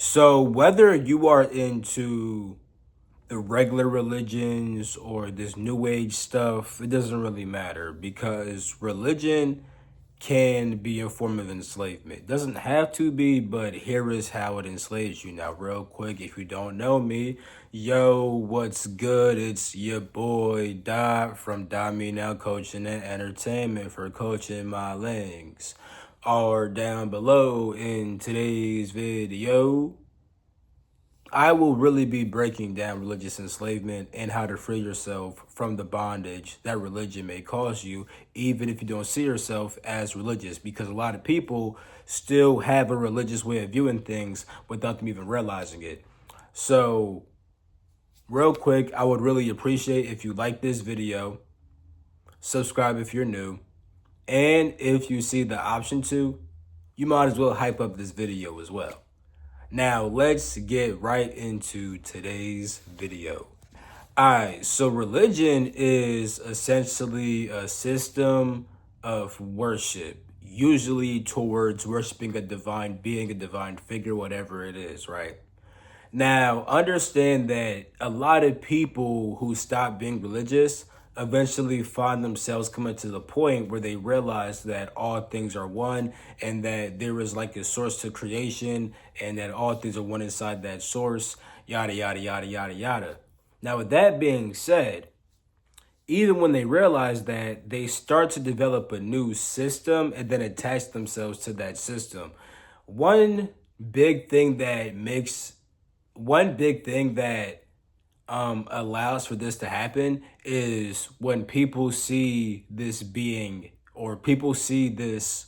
So whether you are into the regular religions or this new age stuff, it doesn't really matter because religion can be a form of enslavement. Doesn't have to be, but here is how it enslaves you. Now, real quick, if you don't know me, yo, what's good? It's your boy Dot from Dot Me Now Coaching and Entertainment for coaching my links. Or down below in today's video, I will really be breaking down religious enslavement and how to free yourself from the bondage that religion may cause you, even if you don't see yourself as religious, because a lot of people still have a religious way of viewing things without them even realizing it. So, real quick, I would really appreciate if you like this video, subscribe if you're new, and if you see the option to, you might as well hype up this video as well. Now, let's get right into today's video. Alright, so religion is essentially a system of worship, usually towards worshiping a divine being, a divine figure, whatever it is, right? Now, understand that a lot of people who stop being religious eventually find themselves coming to the point where they realize that all things are one and that there is like a source to creation and that all things are one inside that source, yada, yada, yada, yada, yada. Now, with that being said, even when they realize that, they start to develop a new system and then attach themselves to that system. One big thing that allows for this to happen is when people see this being or people see this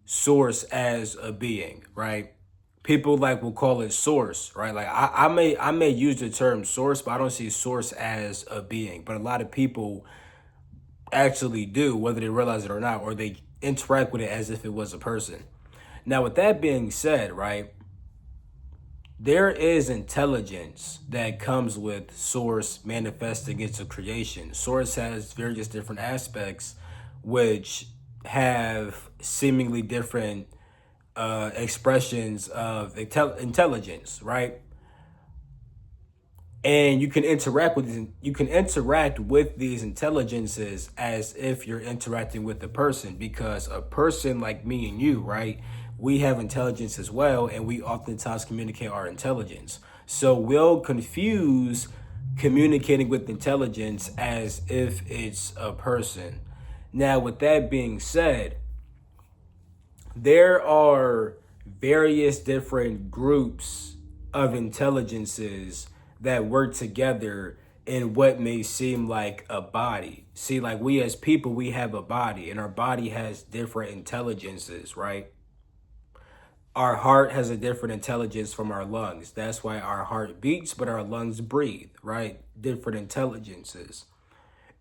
source as a being, right? People like will call it source, right? Like I may use the term source, but I don't see source as a being. But a lot of people actually do, whether they realize it or not, or they interact with it as if it was a person. Now, with that being said, right? There is intelligence that comes with source manifesting into creation. Source has various different aspects which have seemingly different expressions of intelligence, right? And you can interact with these intelligences as if you're interacting with a person, because a person like me and you, right? We have intelligence as well, and we oftentimes communicate our intelligence. So we'll confuse communicating with intelligence as if it's a person. Now, with that being said, there are various different groups of intelligences that work together in what may seem like a body. See, like we as people, we have a body, and our body has different intelligences, right? Our heart has a different intelligence from our lungs. That's why our heart beats, but our lungs breathe, right? Different intelligences.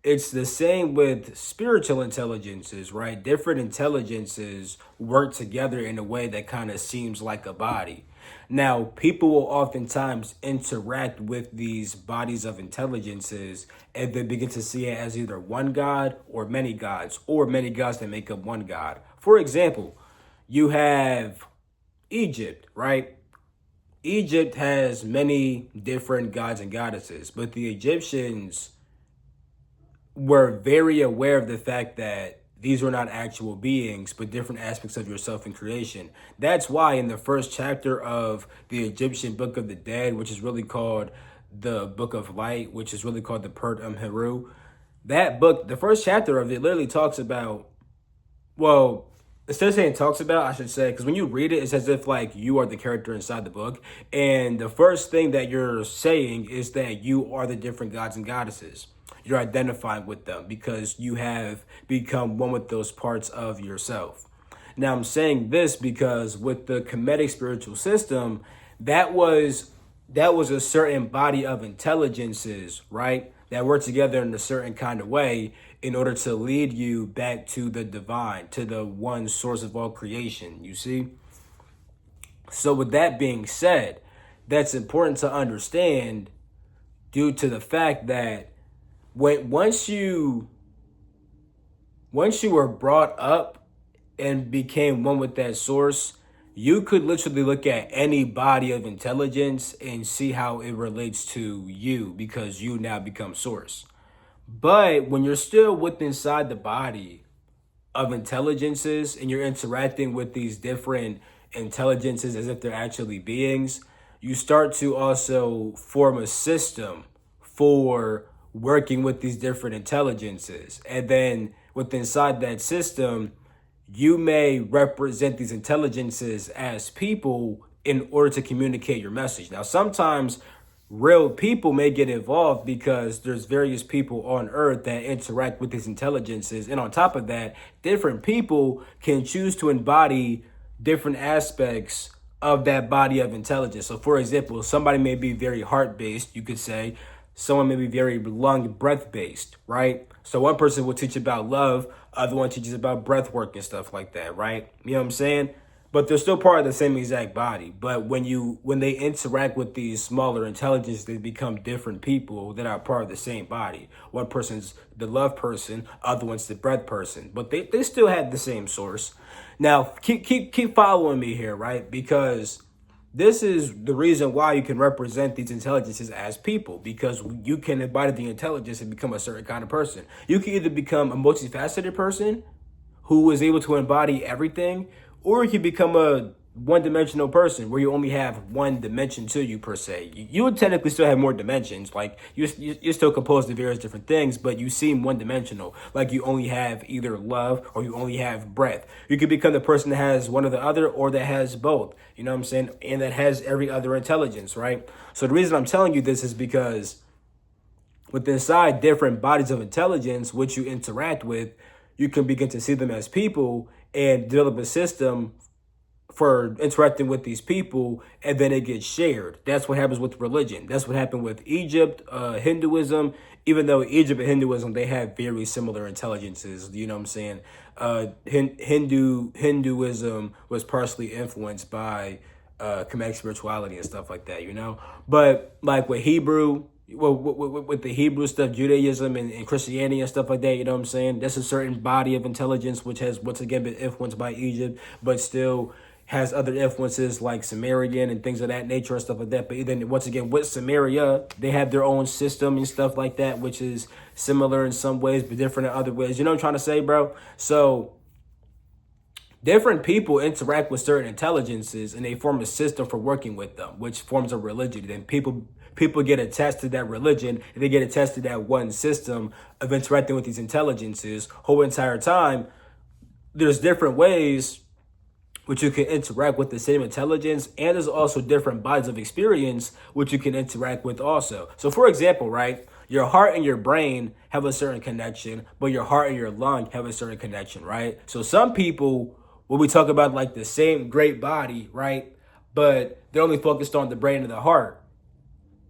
It's the same with spiritual intelligences, right? Different intelligences work together in a way that kind of seems like a body. Now, people will oftentimes interact with these bodies of intelligences and they begin to see it as either one God or many gods that make up one God. For example, you have Egypt, right? Egypt has many different gods and goddesses, but the Egyptians were very aware of the fact that these were not actual beings, but different aspects of yourself in creation. That's why in the first chapter of the Egyptian Book of the Dead, which is really called the Book of Light, which is really called the Pert Heru, that book, the first chapter of it literally talks about, well, instead of saying talks about, I should say, because when you read it, it's as if like you are the character inside the book. And the first thing that you're saying is that you are the different gods and goddesses. You're identifying with them because you have become one with those parts of yourself. Now, I'm saying this because with the Kemetic spiritual system, that was a certain body of intelligences, right? That work together in a certain kind of way in order to lead you back to the divine, to the one source of all creation, you see? So with that being said, that's important to understand due to the fact that once you were brought up and became one with that source, you could literally look at any body of intelligence and see how it relates to you because you now become source. But when you're still within inside the body of intelligences and you're interacting with these different intelligences as if they're actually beings, you start to also form a system for working with these different intelligences. And then within inside that system, you may represent these intelligences as people in order to communicate your message. Now, sometimes real people may get involved because there's various people on earth that interact with these intelligences. And on top of that, different people can choose to embody different aspects of that body of intelligence. So for example, somebody may be very heart based, you could say. Someone may be very lung breath based, right? So one person will teach about love, other one teaches about breath work and stuff like that, right? You know what I'm saying? But they're still part of the same exact body. But when they interact with these smaller intelligences, they become different people that are part of the same body. One person's the love person, other one's the breath person, but they still have the same source. Now keep following me here, right? Because this is the reason why you can represent these intelligences as people, because you can embody the intelligence and become a certain kind of person. You can either become a multifaceted person who is able to embody everything, or you can become a one-dimensional person where you only have one dimension to you per se. You would technically still have more dimensions, like you're still composed of various different things, but you seem one-dimensional, like you only have either love or you only have breath. You could become the person that has one or the other, or that has both, you know what I'm saying, and that has every other intelligence, right? So the reason I'm telling you this is because with inside different bodies of intelligence which you interact with, you can begin to see them as people and develop a system for interacting with these people, and then it gets shared. That's what happens with religion. That's what happened with Egypt, Hinduism. Even though Egypt and Hinduism, they have very similar intelligences. You know what I'm saying? Hinduism was partially influenced by Kemetic spirituality and stuff like that. You know, but like with Hebrew. Well, with the Hebrew stuff, Judaism and Christianity and stuff like that, you know what I'm saying? That's a certain body of intelligence which has once again been influenced by Egypt, but still has other influences like Sumerian and things of that nature and stuff like that. But then once again, with Samaria, they have their own system and stuff like that, which is similar in some ways, but different in other ways. You know what I'm trying to say, bro? So different people interact with certain intelligences and they form a system for working with them, which forms a religion. And people get attached to that religion, and they get attached to that one system of interacting with these intelligences whole entire time. There's different ways which you can interact with the same intelligence, and there's also different bodies of experience which you can interact with also. So for example, right, your heart and your brain have a certain connection, but your heart and your lung have a certain connection, right? So some people, when we talk about like the same great body, right, but they're only focused on the brain and the heart.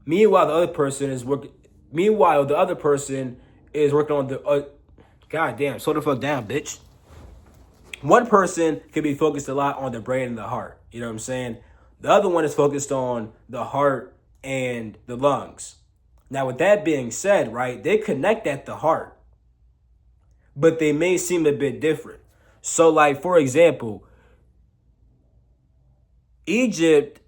Meanwhile, the other person is working on the God damn, slow the fuck down, bitch. One person can be focused a lot on the brain and the heart. You know what I'm saying? The other one is focused on the heart and the lungs. Now, with that being said, right, they connect at the heart, but they may seem a bit different. So, like, for example, Egypt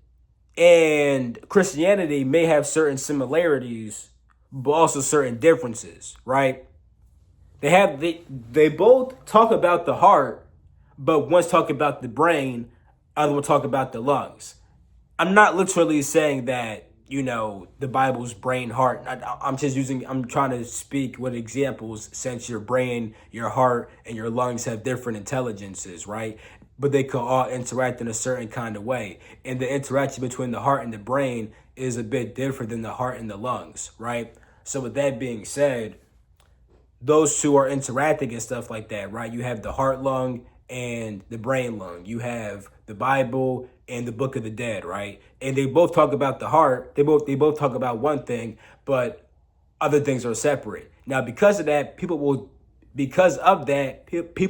and Christianity may have certain similarities, but also certain differences, right? They both talk about the heart, but one's talk about the brain, other one talk about the lungs. I'm not literally saying that, you know, the Bible's brain, heart. I'm trying to speak with examples, since your brain, your heart, and your lungs have different intelligences, right? But they can all interact in a certain kind of way. And the interaction between the heart and the brain is a bit different than the heart and the lungs, right? So with that being said, those two are interacting and stuff like that, right? You have the heart lung and the brain lung. You have the Bible and the Book of the Dead, right? And they both talk about the heart. They both talk about one thing, but other things are separate. Now, because of that, people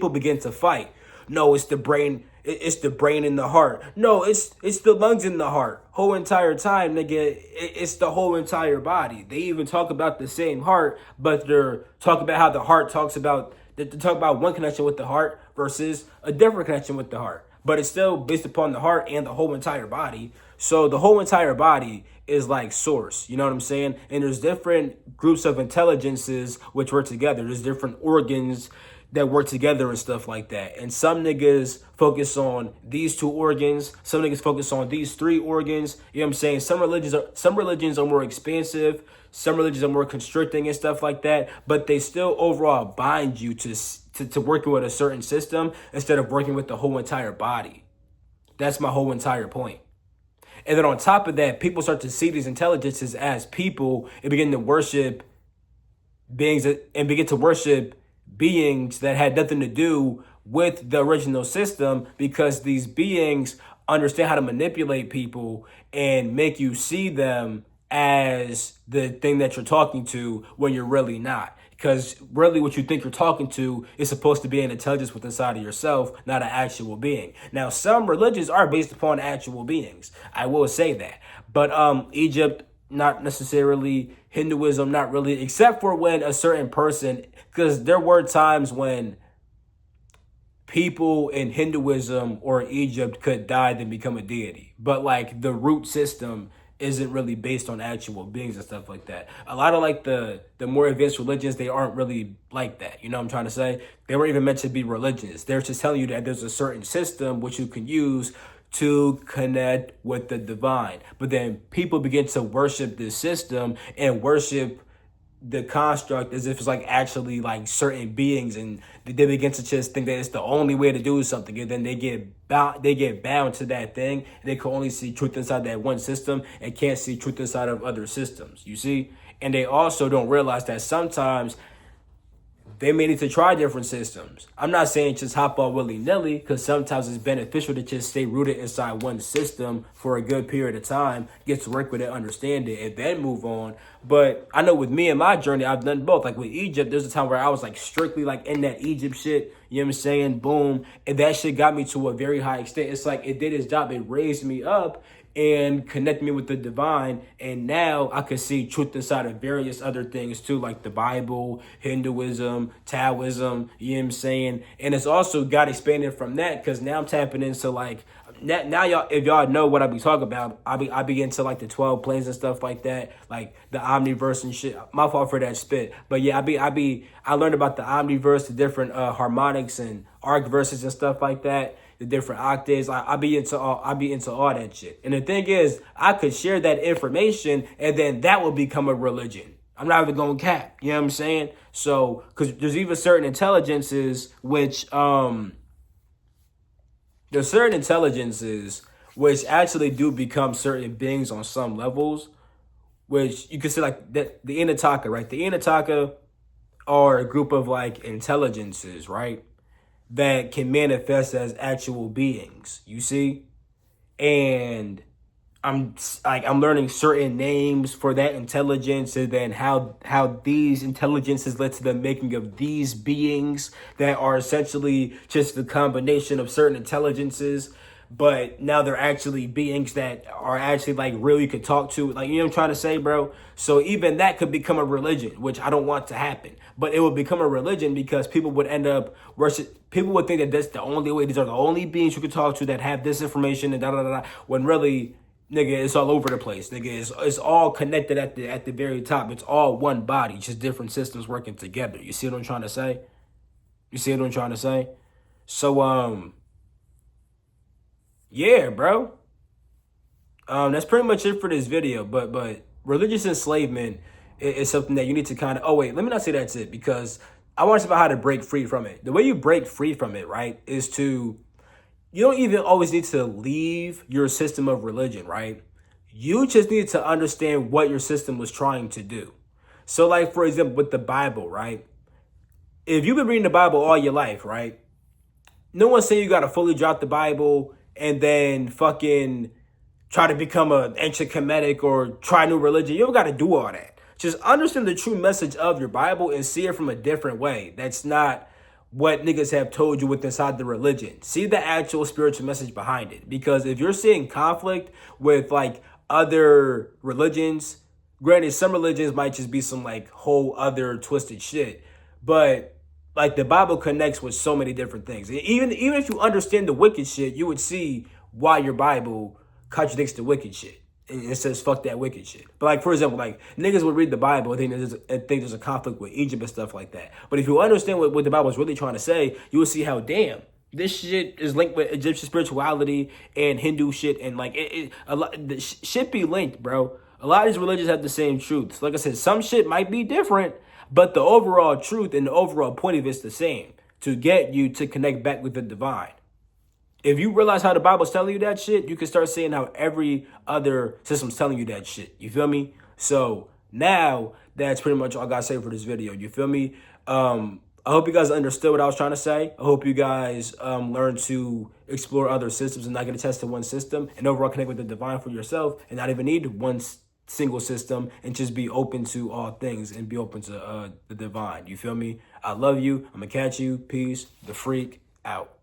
begin to fight. No, it's the brain. It's the brain and the heart. No, it's the lungs and the heart. Whole entire time, nigga, it's the whole entire body. They even talk about the same heart, but they're talking about how the heart talks about. They talk about one connection with the heart versus a different connection with the heart. but it's still based upon the heart and the whole entire body. So the whole entire body is like source, you know what I'm saying? And there's different groups of intelligences which work together. There's different organs that work together and stuff like that. And some niggas focus on these two organs. Some niggas focus on these three organs. You know what I'm saying? Some religions are more expansive. Some religions are more constricting and stuff like that. But they still overall bind you to working with a certain system instead of working with the whole entire body. That's my whole entire point. And then on top of that, people start to see these intelligences as people and begin to worship beings and begin to worship beings that had nothing to do with the original system, because these beings understand how to manipulate people and make you see them as the thing that you're talking to when you're really not. Because really what you think you're talking to is supposed to be an intelligence within inside of yourself, not an actual being. Now, some religions are based upon actual beings. I will say that. But Egypt, not necessarily. Hinduism, not really, except for when a certain person, because there were times when people in Hinduism or Egypt could die then become a deity. But like the root system isn't really based on actual beings and stuff like that. A lot of like the more advanced religions, they aren't really like that. You know what I'm trying to say? They weren't even meant to be religions. They're just telling you that there's a certain system which you can use to connect with the divine. But then people begin to worship this system and worship the construct as if it's like actually like certain beings, and they begin to just think that it's the only way to do something, and then they get bound to that thing, and they can only see truth inside that one system and can't see truth inside of other systems, you see? And they also don't realize that sometimes they may need to try different systems. I'm not saying just hop on willy-nilly, because sometimes it's beneficial to just stay rooted inside one system for a good period of time, get to work with it, understand it, and then move on. But I know with me and my journey, I've done both. Like with Egypt, there's a time where I was like strictly like in that Egypt shit, you know what I'm saying? Boom. And that shit got me to a very high extent. It's like it did its job. It raised me up and connect me with the divine. And now I can see truth inside of various other things too, like the Bible, Hinduism, Taoism, you know what I'm saying? And it's also got expanded from that, because now I'm tapping into like, now y'all, if y'all know what I be talking about, I be into like the 12 planes and stuff like that, like the omniverse and shit. My fault for that spit. But yeah, I learned about the omniverse, the different harmonics and arc verses and stuff like that, the different octaves. I be into all that shit. And the thing is, I could share that information and then that will become a religion. I'm not even going to cap. You know what I'm saying? So, because there's even certain intelligences which actually do become certain beings on some levels, which you could say like the Inataka, right? The Inataka are a group of like intelligences, right, that can manifest as actual beings, you see? And I'm learning certain names for that intelligence, and then how these intelligences led to the making of these beings that are essentially just the combination of certain intelligences, but now they're actually beings that are actually like real, you could talk to, like, you know what I'm trying to say, bro? So even that could become a religion, which I don't want to happen, but it would become a religion because people would end up people would think that that's the only way, these are the only beings you could talk to that have this information and da da da da, when really, nigga, it's all over the place. Nigga, it's all connected at the very top. It's all one body, just different systems working together. You see what I'm trying to say? So, yeah, bro. That's pretty much it for this video. But religious enslavement is something that you need to kind of. Oh wait, let me not say that's it, because I want to talk about how to break free from it. The way you break free from it, right, is to. You don't even always need to leave your system of religion, right? You just need to understand what your system was trying to do. So like, for example, with the Bible, right? If you've been reading the Bible all your life, right? No one's saying you got to fully drop the Bible and then fucking try to become an ancient Kemetic or try new religion. You don't got to do all that. Just understand the true message of your Bible and see it from a different way. That's not what niggas have told you with inside the religion. See the actual spiritual message behind it. Because if you're seeing conflict with like other religions, granted, some religions might just be some like whole other twisted shit, but Like the Bible connects with so many different things. Even if you understand the wicked shit, you would see why your Bible contradicts the wicked shit. And it says fuck that wicked shit. But like for example, like niggas would read the Bible and think there's a conflict with Egypt and stuff like that. But if you understand what the Bible is really trying to say, you will see how damn this shit is linked with Egyptian spirituality and Hindu shit, and like a lot the shit be linked, bro. A lot of these religions have the same truths. Like I said, some shit might be different, but the overall truth and the overall point of it's the same, to get you to connect back with the divine. If you realize how the Bible's telling you that shit, you can start seeing how every other system's telling you that shit. You feel me? So now that's pretty much all I gotta say for this video. You feel me? I hope you guys understood what I was trying to say. I hope you guys learn to explore other systems and not get attached to one system, and overall connect with the divine for yourself and not even need one single system, and just be open to all things and be open to the divine. You feel me? I love you. I'm gonna catch you. Peace. The Freak out.